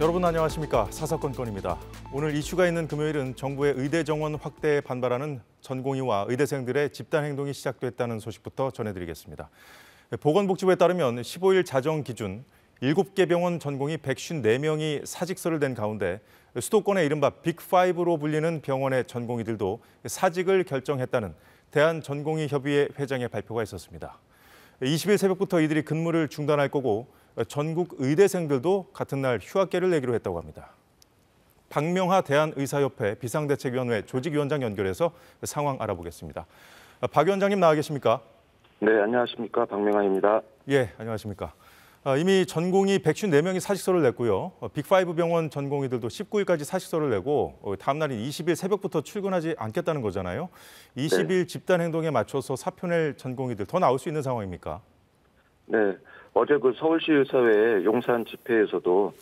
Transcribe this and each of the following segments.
여러분 안녕하십니까? 사사건건입니다. 오늘 이슈가 있는 금요일은 정부의 의대 정원 확대에 반발하는 전공의와 의대생들의 집단 행동이 시작됐다는 소식부터 전해드리겠습니다. 보건복지부에 따르면 15일 자정 기준 7개 병원 전공의 154명이 사직서를 낸 가운데 수도권의 이른바 빅5로 불리는 병원의 전공의들도 사직을 결정했다는 대한전공의협의회 회장의 발표가 있었습니다. 20일 새벽부터 이들이 근무를 중단할 거고 전국 의대생들도 같은 날 휴학계를 내기로 했다고 합니다. 박명하 대한의사협회 비상대책위원회 조직위원장 연결해서 상황 알아보겠습니다. 박 위원장님 나와 계십니까? 네, 안녕하십니까. 박명하입니다. 예, 안녕하십니까. 이미 전공의 154명이 사직서를 냈고요. 빅5 병원 전공의들도 19일까지 사직서를 내고 다음 날인 20일 새벽부터 출근하지 않겠다는 거잖아요. 20일 네. 집단 행동에 맞춰서 사표 낼 전공의들 더 나올 수 있는 상황입니까? 네, 어제 서울시 의사회 용산 집회에서도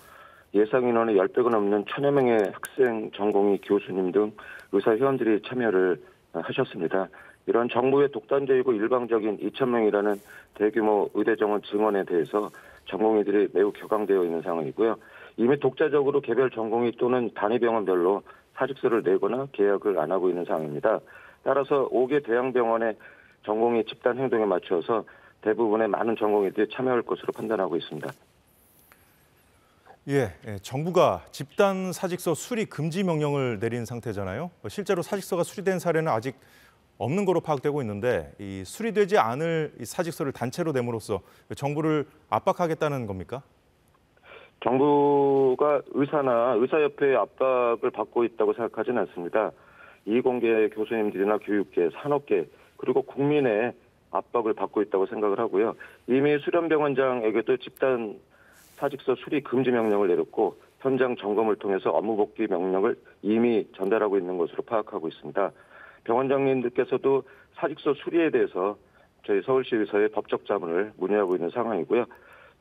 예상 인원의 10배가 넘는 1000여 명의 학생, 전공의, 교수님 등 의사 회원들이 참여를 하셨습니다. 이런 정부의 독단적이고 일방적인 2000명이라는 대규모 의대 정원 증원에 대해서 전공의들이 매우 격앙되어 있는 상황이고요. 이미 독자적으로 개별 전공의 또는 단위 병원별로 사직서를 내거나 계약을 안 하고 있는 상황입니다. 따라서 5개 대형병원의 전공의 집단 행동에 맞춰서 대부분의 많은 전공의들이 참여할 것으로 판단하고 있습니다. 예, 정부가 집단 사직서 수리 금지 명령을 내린 상태잖아요. 실제로 사직서가 수리된 사례는 아직 없는 거로 파악되고 있는데 이 수리되지 않을 이 사직서를 단체로 내므로써 정부를 압박하겠다는 겁니까? 정부가 의사나 의사협회의 압박을 받고 있다고 생각하지는 않습니다. 이공계 교수님들이나 교육계, 산업계 그리고 국민의 압박을 받고 있다고 생각을 하고요. 이미 수련병원장에게도 집단 사직서 수리 금지 명령을 내렸고 현장 점검을 통해서 업무 복귀 명령을 이미 전달하고 있는 것으로 파악하고 있습니다. 병원장님들께서도 사직서 수리에 대해서 저희 서울시 의사의 법적 자문을 문의하고 있는 상황이고요.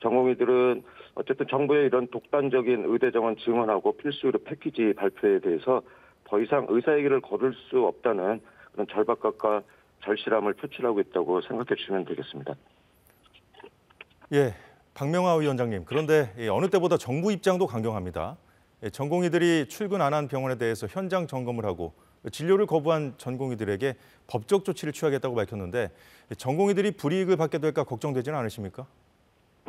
전공의들은 어쨌든 정부의 이런 독단적인 의대 정원 증원하고 필수 의료 패키지 발표에 대해서 더 이상 의사의 길을 걸을 수 없다는 그런 절박감과 절실함을 표출하고 있다고 생각해 주시면 되겠습니다. 예, 박명하 위원장님. 그런데 어느 때보다 정부 입장도 강경합니다. 전공의들이 출근 안 한 병원에 대해서 현장 점검을 하고 진료를 거부한 전공의들에게 법적 조치를 취하겠다고 밝혔는데 전공의들이 불이익을 받게 될까 걱정되지는 않으십니까?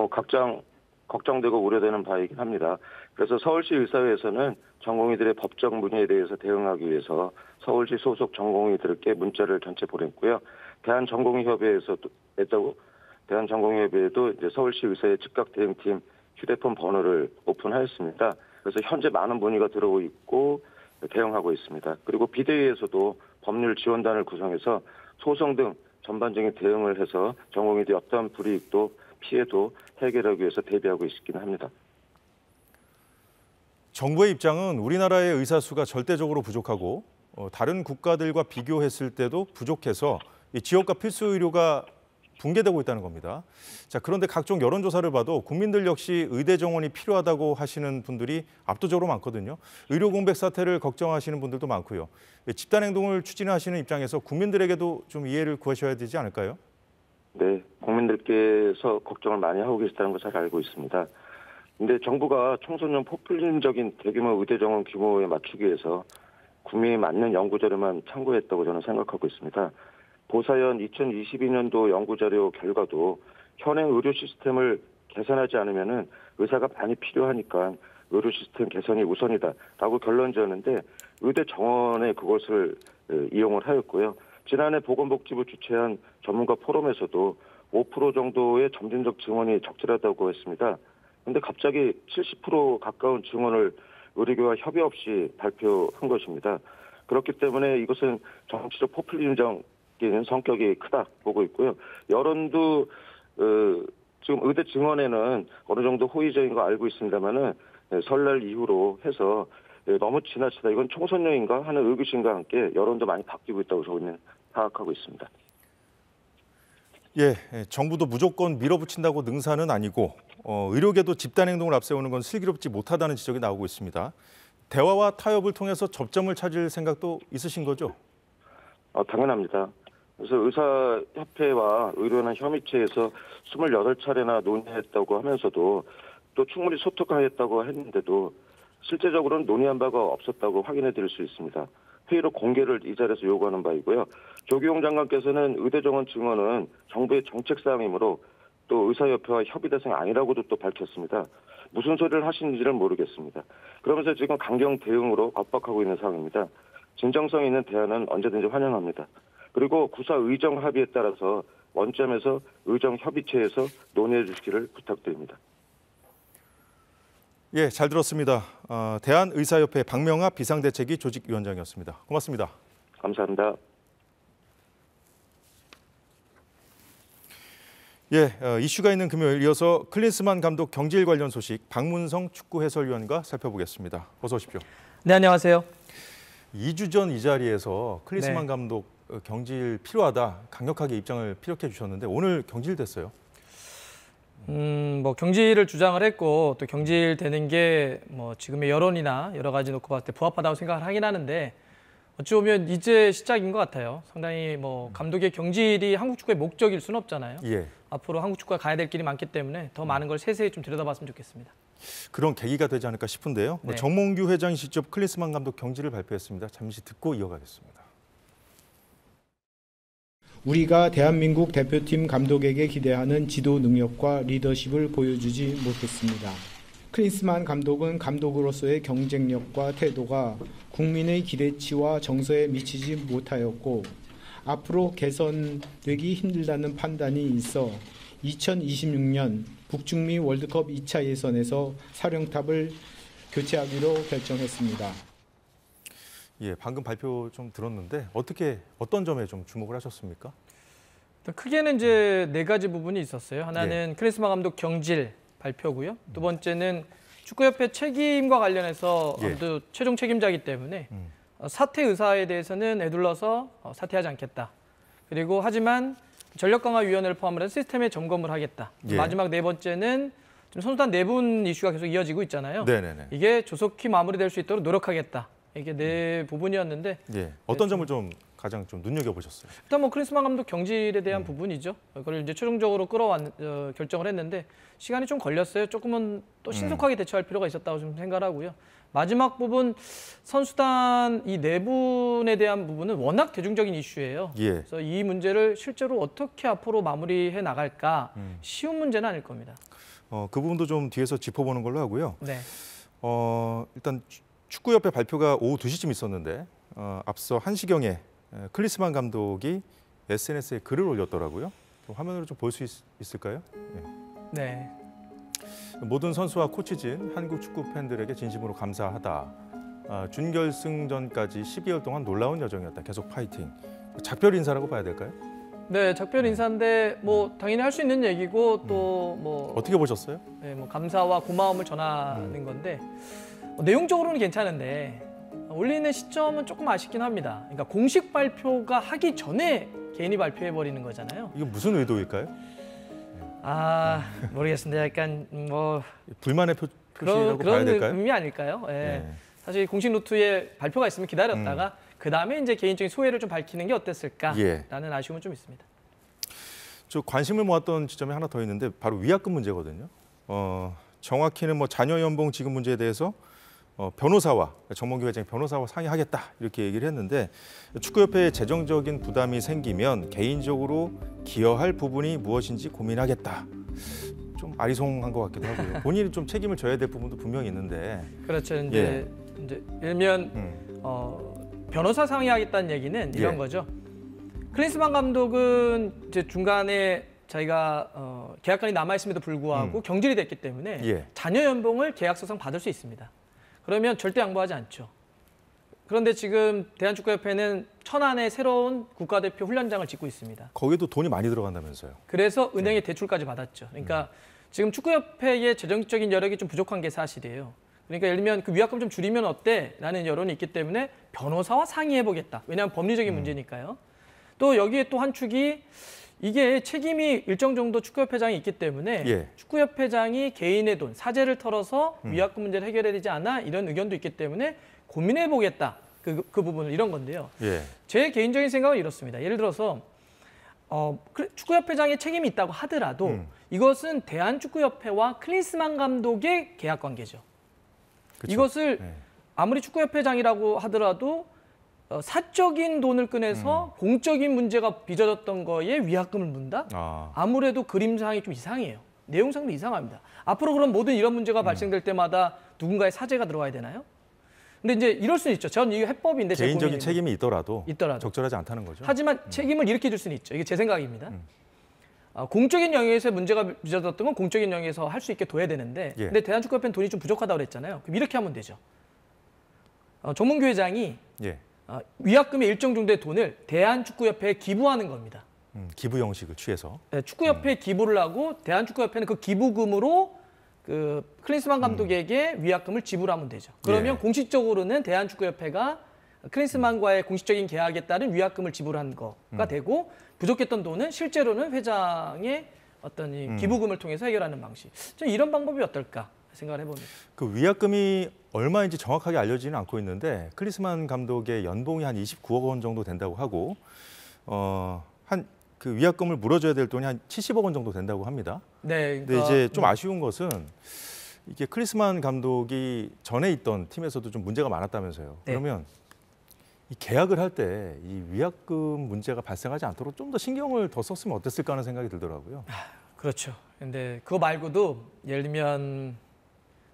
각장 걱정되고 우려되는 바이긴 합니다. 그래서 서울시 의사회에서는 전공의들의 법적 문의에 대해서 대응하기 위해서 서울시 소속 전공의들께 문자를 전체 보냈고요. 대한전공의협의회에도 이제 서울시 의사회 즉각 대응팀 휴대폰 번호를 오픈하였습니다. 그래서 현재 많은 문의가 들어오고 있고 대응하고 있습니다. 그리고 비대위에서도 법률 지원단을 구성해서 소송 등 전반적인 대응을 해서 전공의들이 어떠한 불이익도 피해도 해결하기 위해서 대비하고 있기는 합니다. 정부의 입장은 우리나라의 의사 수가 절대적으로 부족하고 다른 국가들과 비교했을 때도 부족해서 이 지역과 필수 의료가 붕괴되고 있다는 겁니다. 자, 그런데 각종 여론조사를 봐도 국민들 역시 의대 정원이 필요하다고 하시는 분들이 압도적으로 많거든요. 의료 공백 사태를 걱정하시는 분들도 많고요. 집단 행동을 추진하시는 입장에서 국민들에게도 좀 이해를 구하셔야 되지 않을까요? 네, 국민들께서 걱정을 많이 하고 계시다는 걸 잘 알고 있습니다. 근데 정부가 청소년 포퓰리즘적인 대규모 의대 정원 규모에 맞추기 위해서 국민이 맞는 연구자료만 참고했다고 저는 생각하고 있습니다. 보사연 2022년도 연구자료 결과도 현행 의료 시스템을 개선하지 않으면 의사가 많이 필요하니까 의료 시스템 개선이 우선이다라고 결론 지었는데 의대 정원에 그것을 이용을 하였고요. 지난해 보건복지부 주최한 전문가 포럼에서도 5% 정도의 점진적 증원이 적절하다고 했습니다. 그런데 갑자기 70% 가까운 증원을 의료계와 협의 없이 발표한 것입니다. 그렇기 때문에 이것은 정치적 포퓰리즘적인 성격이 크다 보고 있고요. 여론도 지금 의대 증원에는 어느 정도 호의적인 거 알고 있습니다만은 설날 이후로 해서 너무 지나치다 이건 총선용인가 하는 의구심과 함께 여론도 많이 바뀌고 있다고 저는 파악하고 있습니다. 예, 정부도 무조건 밀어붙인다고 능사는 아니고 의료계도 집단 행동을 앞세우는 건 슬기롭지 못하다는 지적이 나오고 있습니다. 대화와 타협을 통해서 접점을 찾을 생각도 있으신 거죠? 당연합니다. 그래서 의사협회와 의료인협의체에서 28차례나 논의했다고 하면서도 또 충분히 소통하였다고 했는데도 실제적으로는 논의한 바가 없었다고 확인해 드릴 수 있습니다. 회의로 공개를 이 자리에서 요구하는 바이고요. 조기용 장관께서는 의대 정원 증원은 정부의 정책사항이므로 또 의사협회와 협의 대상이 아니라고도 또 밝혔습니다. 무슨 소리를 하시는지는 모르겠습니다. 그러면서 지금 강경 대응으로 압박하고 있는 상황입니다. 진정성 있는 대안은 언제든지 환영합니다. 그리고 구사 의정 합의에 따라서 원점에서 의정 협의체에서 논의해 주시기를 부탁드립니다. 예, 잘 들었습니다. 대한의사협회 박명하 비상대책위 조직위원장이었습니다. 고맙습니다. 감사합니다. 예, 이슈가 있는 금요일 이어서 클린스만 감독 경질 관련 소식 박문성 축구 해설위원과 살펴보겠습니다. 어서 오십시오. 네, 안녕하세요. 2주 전 이 자리에서 클린스만 네. 감독 경질 필요하다 강력하게 입장을 피력해 주셨는데 오늘 경질됐어요. 뭐 경질을 주장을 했고 또 경질되는 게 뭐 지금의 여론이나 여러 가지 놓고 봤을 때 부합하다고 생각을 하긴 하는데 어찌 보면 이제 시작인 것 같아요. 상당히 뭐 감독의 경질이 한국 축구의 목적일 수는 없잖아요. 예. 앞으로 한국 축구가 가야 될 길이 많기 때문에 더 많은 걸 세세히 좀 들여다봤으면 좋겠습니다. 그런 계기가 되지 않을까 싶은데요. 네. 정몽규 회장이 직접 클린스만 감독 경질을 발표했습니다. 잠시 듣고 이어가겠습니다. 우리가 대한민국 대표팀 감독에게 기대하는 지도 능력과 리더십을 보여주지 못했습니다. 클린스만 감독은 감독으로서의 경쟁력과 태도가 국민의 기대치와 정서에 미치지 못하였고 앞으로 개선되기 힘들다는 판단이 있어 2026년 북중미 월드컵 2차 예선에서 사령탑을 교체하기로 결정했습니다. 예, 방금 발표 좀 들었는데 어떤 점에 좀 주목을 하셨습니까? 크게는 이제 네 가지 부분이 있었어요. 하나는 클린스만 감독 경질 발표고요. 두 번째는 축구협회 책임과 관련해서 아무래도 최종 책임자이기 때문에 사퇴 의사에 대해서는 에둘러서 사퇴하지 않겠다. 그리고 하지만 전력강화위원회를 포함한 시스템의 점검을 하겠다. 예. 마지막 네 번째는 좀 선수단 내분 이슈가 계속 이어지고 있잖아요. 네네네. 이게 조속히 마무리될 수 있도록 노력하겠다. 이게 네 부분이었는데 예, 어떤 점을 좀 가장 좀 눈여겨보셨어요? 일단 뭐 클린스만 감독 경질에 대한 부분이죠. 그걸 이제 최종적으로 결정을 했는데 시간이 좀 걸렸어요. 조금은 또 신속하게 대처할 필요가 있었다고 좀 생각을 하고요. 마지막 부분 선수단 이 내분에 대한 부분은 워낙 대중적인 이슈예요. 예. 그래서 이 문제를 실제로 어떻게 앞으로 마무리해 나갈까 쉬운 문제는 아닐 겁니다. 그 부분도 좀 뒤에서 짚어보는 걸로 하고요. 네. 일단 축구협회 발표가 오후 2시쯤 있었는데 앞서 1시경에 클린스만 감독이 SNS에 글을 올렸더라고요. 화면으로 좀 볼 수 있을까요? 네. 모든 선수와 코치진, 한국 축구 팬들에게 진심으로 감사하다. 준결승전까지 12월 동안 놀라운 여정이었다. 계속 파이팅. 작별 인사라고 봐야 될까요? 네, 작별 인사인데 뭐 당연히 할 수 있는 얘기고 또 뭐 어떻게 보셨어요? 네, 뭐 감사와 고마움을 전하는 건데 내용적으로는 괜찮은데 올리는 시점은 조금 아쉽긴 합니다. 그러니까 공식 발표가 하기 전에 개인이 발표해 버리는 거잖아요. 이게 무슨 의도일까요? 모르겠습니다. 약간 뭐 불만의 표시라고 봐야 그런 될까요? 의미 아닐까요? 예. 네. 사실 공식 루트에 발표가 있으면 기다렸다가 그 다음에 이제 개인적인 소회를 좀 밝히는 게 어땠을까라는 아쉬움은 좀 있습니다. 저 관심을 모았던 지점이 하나 더 있는데 바로 위약금 문제거든요. 정확히는 뭐 자녀 연봉 지급 문제에 대해서 변호사와 정몽규 회장이 변호사와 상의하겠다 이렇게 얘기를 했는데 축구협회에 재정적인 부담이 생기면 개인적으로 기여할 부분이 무엇인지 고민하겠다. 좀 아리송한 것 같기도 하고요. 본인이 좀 책임을 져야 될 부분도 분명히 있는데. 그렇죠. 이제 일면 변호사 상의하겠다는 얘기는 이런 거죠. 클린스만 감독은 이제 중간에 자기가 계약관이 남아 있음에도 불구하고 경질이 됐기 때문에 자녀 연봉을 계약서상 받을 수 있습니다. 그러면 절대 양보하지 않죠. 그런데 지금 대한축구협회는 천안에 새로운 국가대표 훈련장을 짓고 있습니다. 거기도 돈이 많이 들어간다면서요. 그래서 은행에 대출까지 받았죠. 그러니까 지금 축구협회의 재정적인 여력이 좀 부족한 게 사실이에요. 그러니까 예를 들면 그 위약금 좀 줄이면 어때? 라는 여론이 있기 때문에 변호사와 상의해보겠다. 왜냐하면 법리적인 문제니까요. 또 여기에 또 한 축이 이게 책임이 일정 정도 축구협회장이 있기 때문에 축구협회장이 개인의 돈, 사재를 털어서 위약금 문제를 해결해야 되지 않아? 이런 의견도 있기 때문에 고민해보겠다. 그 부분을 이런 건데요. 제 개인적인 생각은 이렇습니다. 예를 들어서 축구협회장의 책임이 있다고 하더라도 이것은 대한축구협회와 클린스만 감독의 계약 관계죠. 그쵸? 이것을 네. 아무리 축구협회장이라고 하더라도 사적인 돈을 꺼내서 공적인 문제가 빚어졌던 거에 위약금을 문다? 아무래도 그림상이 좀 이상해요. 내용상도 이상합니다. 앞으로 그럼 모든 이런 문제가 발생될 때마다 누군가의 사죄가 들어와야 되나요? 근데 이제 이럴 수는 있죠. 전 이게 해법인데 개인적인 책임이 있더라도 적절하지 않다는 거죠. 하지만 책임을 이렇게 줄 수는 있죠. 이게 제 생각입니다. 공적인 영역에서 문제가 빚어졌던 건 공적인 영역에서 할 수 있게 둬야 되는데 예. 근데 대한축구협회는 돈이 좀 부족하다고 그랬잖아요. 그럼 이렇게 하면 되죠. 정문규 회장이 예. 위약금의 일정 정도의 돈을 대한축구협회에 기부하는 겁니다. 기부 형식을 취해서. 네, 축구협회에 기부를 하고 대한축구협회는 그 기부금으로 그 클린스만 감독에게 위약금을 지불하면 되죠. 그러면 예. 공식적으로는 대한축구협회가 클린스만과의 공식적인 계약에 따른 위약금을 지불한 거가 되고 부족했던 돈은 실제로는 회장의 어떤 이 기부금을 통해서 해결하는 방식. 저는 이런 방법이 어떨까 생각을 해봅니다. 그 위약금이 얼마인지 정확하게 알려지지는 않고 있는데 클린스만 감독의 연봉이 한 29억 원 정도 된다고 하고 한 그 위약금을 물어줘야 될 돈이 한 70억 원 정도 된다고 합니다. 네. 근데 이제 좀 아쉬운 것은 이게 클린스만 감독이 전에 있던 팀에서도 좀 문제가 많았다면서요. 네. 그러면 이 계약을 할 때 이 위약금 문제가 발생하지 않도록 좀 더 신경을 더 썼으면 어땠을까 하는 생각이 들더라고요. 그렇죠. 근데 그거 말고도 예를 들면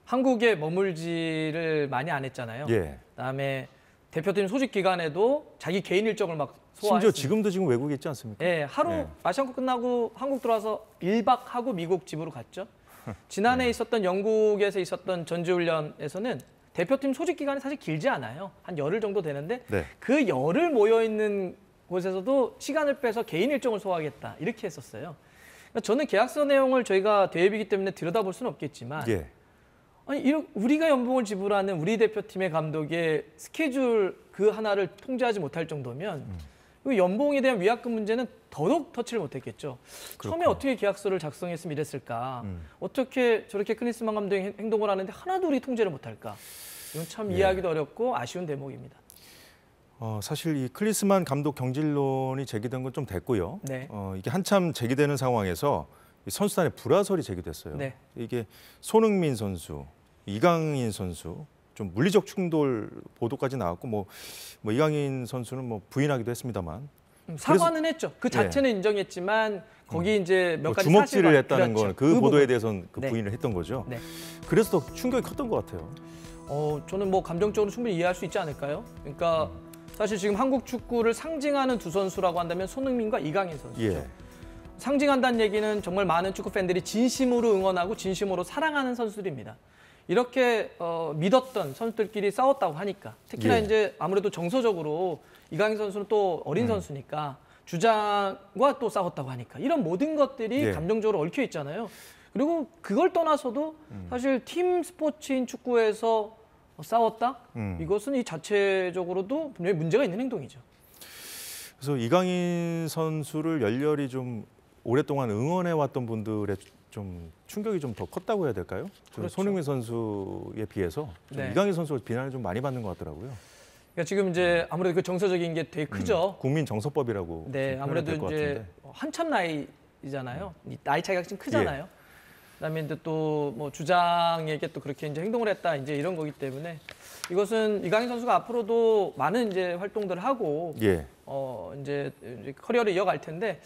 한국에 머물지를 많이 안 했잖아요. 예. 그다음에 대표팀 소집 기간에도 자기 개인 일정을 막 심지어 소화했어요. 지금도 지금 외국에 있지 않습니까? 예, 하루 예. 아시안컵 끝나고 한국 들어와서 1박 하고 미국 집으로 갔죠. 지난해 있었던 영국에서 있었던 전지훈련에서는 대표팀 소집 기간이 사실 길지 않아요. 한 열흘 정도 되는데 네. 그 열흘 모여 있는 곳에서도 시간을 빼서 개인 일정을 소화하겠다 이렇게 했었어요. 그러니까 저는 계약서 내용을 저희가 대회비기 때문에 들여다볼 수는 없겠지만 예. 아니 우리가 연봉을 지불하는 우리 대표팀의 감독의 스케줄 그 하나를 통제하지 못할 정도면 그 연봉에 대한 위약금 문제는 더더욱 터치를 못했겠죠. 처음에 어떻게 계약서를 작성했으면 이랬을까? 어떻게 저렇게 클린스만 감독이 행동을 하는데 하나도 우리 통제를 못할까? 이건 참 이해하기도 어렵고 아쉬운 대목입니다. 사실 이 클린스만 감독 경질론이 제기된 건 좀 됐고요. 네. 이게 한참 제기되는 상황에서 이 선수단의 불화설이 제기됐어요. 네. 이게 손흥민 선수, 이강인 선수 좀 물리적 충돌 보도까지 나왔고 뭐 이강인 선수는 뭐 부인하기도 했습니다만 사과는 했죠. 그 자체는 인정했지만 거기 이제 몇 가지 주먹질을 사실과- 했다는 그렇죠. 건 그 보도에 부분. 대해서는 네. 부인을 했던 거죠. 네. 그래서 더 충격이 컸던 것 같아요. 저는 뭐 감정적으로 충분히 이해할 수 있지 않을까요? 그러니까 사실 지금 한국 축구를 상징하는 두 선수라고 한다면 손흥민과 이강인 선수죠. 예. 상징한다는 얘기는 정말 많은 축구 팬들이 진심으로 응원하고 진심으로 사랑하는 선수들입니다. 이렇게 믿었던 선수들끼리 싸웠다고 하니까 특히나 예. 이제 아무래도 정서적으로 이강인 선수는 또 어린 선수니까 주장과 또 싸웠다고 하니까 이런 모든 것들이 예. 감정적으로 얽혀 있잖아요. 그리고 그걸 떠나서도 사실 팀 스포츠인 축구에서 싸웠다? 이것은 이 자체적으로도 분명히 문제가 있는 행동이죠. 그래서 이강인 선수를 열렬히 좀 오랫동안 응원해왔던 분들의 좀 충격이 좀 더 컸다고 해야 될까요? 좀 그렇죠. 손흥민 선수에 비해서 좀 네. 이강인 선수가 비난을 좀 많이 받는 것 같더라고요. 그러니까 지금 이제 아무래도 그 정서적인 게 되게 크죠. 국민 정서법이라고 네, 좀 아무래도 표현해야 될것 이제 같은데. 한참 나이잖아요. 이 나이 차이가 좀 크잖아요. 그다음에 이제 또 뭐 주장에게 또 그렇게 이제 행동을 했다 이제 이런 거기 때문에 이것은 이강인 선수가 앞으로도 많은 이제 활동들을 하고 예. 이제 커리어를 이어갈 텐데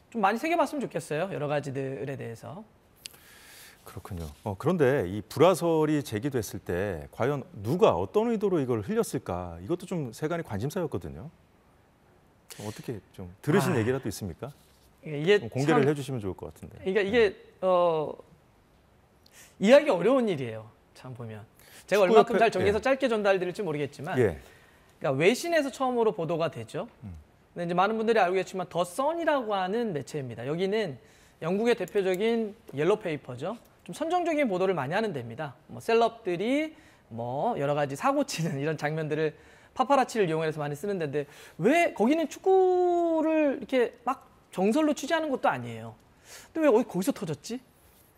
좀 많이 새겨봤으면 좋겠어요. 여러 가지들에 대해서. 그렇군요. 그런데 이 불화설이 제기됐을 때 과연 누가 어떤 의도로 이걸 흘렸을까? 이것도 좀 세간의 관심사였거든요. 어떻게 좀 들으신 얘기라도 있습니까? 이게 좀 공개를 참, 해주시면 좋을 것 같은데. 그러니까 이게 이해하기 어려운 일이에요. 참 보면 제가 얼마큼 잘 정리해서 짧게 전달드릴지 모르겠지만, 예. 그러니까 외신에서 처음으로 보도가 되죠. 근데 이제 많은 분들이 알고 계시지만 더 선이라고 하는 매체입니다. 여기는 영국의 대표적인 옐로우 페이퍼죠. 좀 선정적인 보도를 많이 하는 데입니다. 뭐 셀럽들이 뭐 여러 가지 사고 치는 이런 장면들을 파파라치를 이용해서 많이 쓰는 데인데 왜 거기는 축구를 이렇게 막 정설로 취재하는 것도 아니에요. 근데 왜 거기서 터졌지?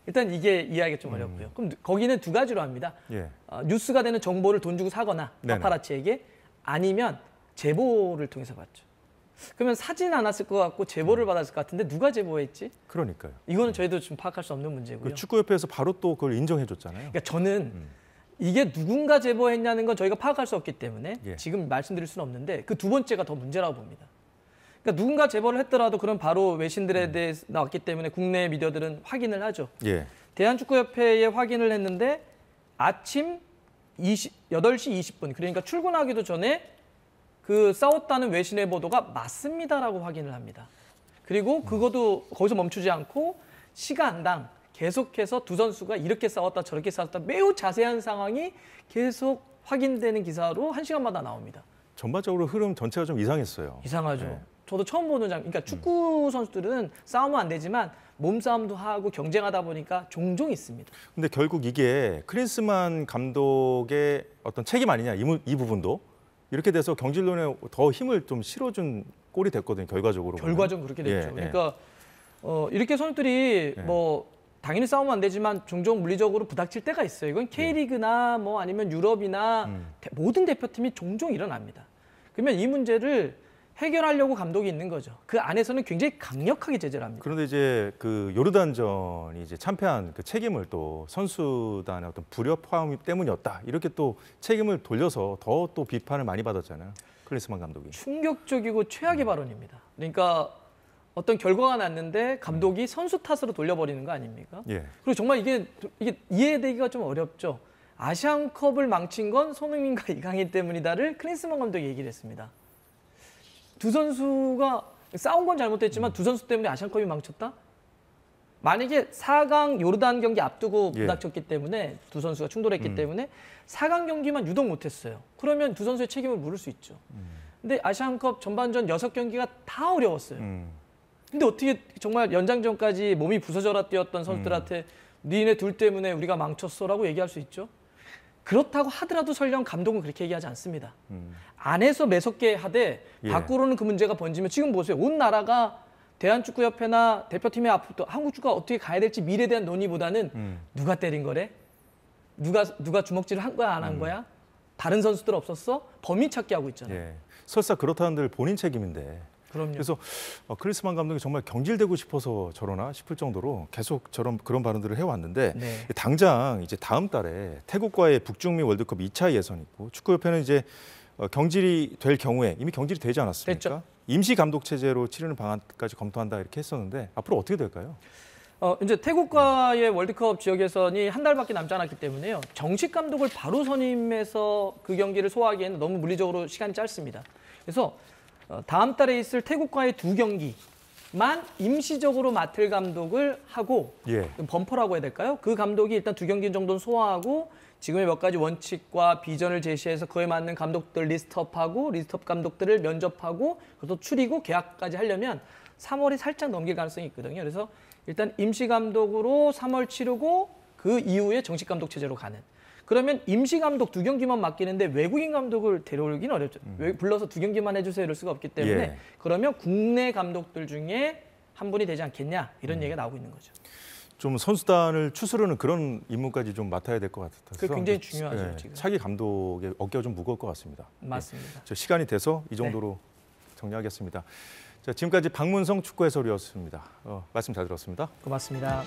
일단 이게 이해하기가 좀 어렵고요. 그럼 거기는 두 가지로 합니다. 예. 뉴스가 되는 정보를 돈 주고 사거나 네네. 파파라치에게 아니면 제보를 통해서 받죠. 그러면 사진 않았을 것 같고 제보를 받았을 것 같은데 누가 제보했지? 그러니까요. 이거는 저희도 좀 파악할 수 없는 문제고요. 그 축구협회에서 바로 또 그걸 인정해줬잖아요. 그러니까 저는 이게 누군가 제보했냐는 건 저희가 파악할 수 없기 때문에 예. 지금 말씀드릴 수는 없는데 그 두 번째가 더 문제라고 봅니다. 그러니까 누군가 제보를 했더라도 그럼 바로 외신들에 대해 나왔기 때문에 국내 미디어들은 확인을 하죠. 예. 대한축구협회에 확인을 했는데 아침 8시 20분 그러니까 출근하기도 전에 그 싸웠다는 외신의 보도가 맞습니다라고 확인을 합니다. 그리고 그것도 거기서 멈추지 않고 시간당 계속해서 두 선수가 이렇게 싸웠다 저렇게 싸웠다 매우 자세한 상황이 계속 확인되는 기사로 1시간마다 나옵니다. 전반적으로 흐름 전체가 좀 이상했어요. 이상하죠. 네. 저도 처음 보는 장면. 그러니까 축구 선수들은 싸우면 안 되지만 몸싸움도 하고 경쟁하다 보니까 종종 있습니다. 근데 결국 이게 클린스만 감독의 어떤 책임 아니냐 이 부분도 이렇게 돼서 경질론에 더 힘을 좀 실어준 꼴이 됐거든요. 결과적으로. 결과적으로 그렇게 됐죠. 예, 예. 그러니까 이렇게 선수들이 예. 뭐 당연히 싸우면 안 되지만 종종 물리적으로 부닥칠 때가 있어요. 이건 K리그나 뭐 아니면 유럽이나 모든 대표팀이 종종 일어납니다. 그러면 이 문제를 해결하려고 감독이 있는 거죠. 그 안에서는 굉장히 강력하게 제재를 합니다. 그런데 이제 그 요르단전이 이제 참패한 그 책임을 또 선수단의 어떤 불협화음 때문이었다. 이렇게 또 책임을 돌려서 더 또 비판을 많이 받았잖아요. 클린스만 감독이. 충격적이고 최악의 발언입니다. 그러니까 어떤 결과가 났는데 감독이 선수 탓으로 돌려버리는 거 아닙니까? 예. 그리고 정말 이게 이해되기가 좀 어렵죠. 아시안컵을 망친 건 손흥민과 이강인 때문이다를 클린스만 감독이 얘기를 했습니다. 두 선수가 싸운 건 잘못됐지만 두 선수 때문에 아시안컵이 망쳤다? 만약에 4강 요르단 경기 앞두고 예. 부닥쳤기 때문에 두 선수가 충돌했기 때문에 4강 경기만 유독 못했어요. 그러면 두 선수의 책임을 물을 수 있죠. 근데 아시안컵 전반전 6경기가 다 어려웠어요. 근데 어떻게 정말 연장전까지 몸이 부서져라 뛰었던 선수들한테 니네 둘 때문에 우리가 망쳤어라고 얘기할 수 있죠? 그렇다고 하더라도 설령 감독은 그렇게 얘기하지 않습니다. 안에서 매섭게 하되 예. 밖으로는 그 문제가 번지면 지금 보세요. 온 나라가 대한축구협회나 대표팀의 앞으로 한국 축구가 어떻게 가야 될지 미래에 대한 논의보다는 누가 때린 거래? 누가 주먹질을 한 거야 안 한 거야? 다른 선수들 없었어? 범인 찾기 하고 있잖아요. 예. 설사 그렇다는들 본인 책임인데. 그럼요. 그래서 클린스만 감독이 정말 경질되고 싶어서 저러나 싶을 정도로 계속 그런 발언들을 해왔는데 네. 당장 이제 다음 달에 태국과의 북중미 월드컵 2차 예선이 있고 축구협회는 이제 경질이 될 경우에 이미 경질이 되지 않았습니까? 됐죠. 임시 감독 체제로 치르는 방안까지 검토한다 이렇게 했었는데 앞으로 어떻게 될까요? 이제 태국과의 월드컵 지역 예선이 한 달밖에 남지 않았기 때문에요. 정식 감독을 바로 선임해서 그 경기를 소화하기에는 너무 물리적으로 시간이 짧습니다. 그래서 다음 달에 있을 태국과의 2경기만 임시적으로 맡을 감독을 하고 예. 범퍼라고 해야 될까요? 그 감독이 일단 2경기 정도는 소화하고 지금의 몇 가지 원칙과 비전을 제시해서 그에 맞는 감독들 리스트업하고 리스트업 감독들을 면접하고 그것도 추리고 계약까지 하려면 3월이 살짝 넘길 가능성이 있거든요. 그래서 일단 임시 감독으로 3월 치르고 그 이후에 정식 감독 체제로 가는. 그러면 임시 감독 2경기만 맡기는데 외국인 감독을 데려오기는 어렵죠. 불러서 2경기만 해주세요 이럴 수가 없기 때문에 예. 그러면 국내 감독들 중에 한 분이 되지 않겠냐 이런 얘기가 나오고 있는 거죠. 좀 선수단을 추스르는 그런 임무까지 좀 맡아야 될 것 같아서 그게 굉장히 중요하죠, 지금. 차기 감독의 어깨가 좀 무거울 것 같습니다. 맞습니다. 저 시간이 돼서 이 정도로 정리하겠습니다. 자, 지금까지 박문성 축구 해설위원이었습니다. 말씀 잘 들었습니다. 고맙습니다.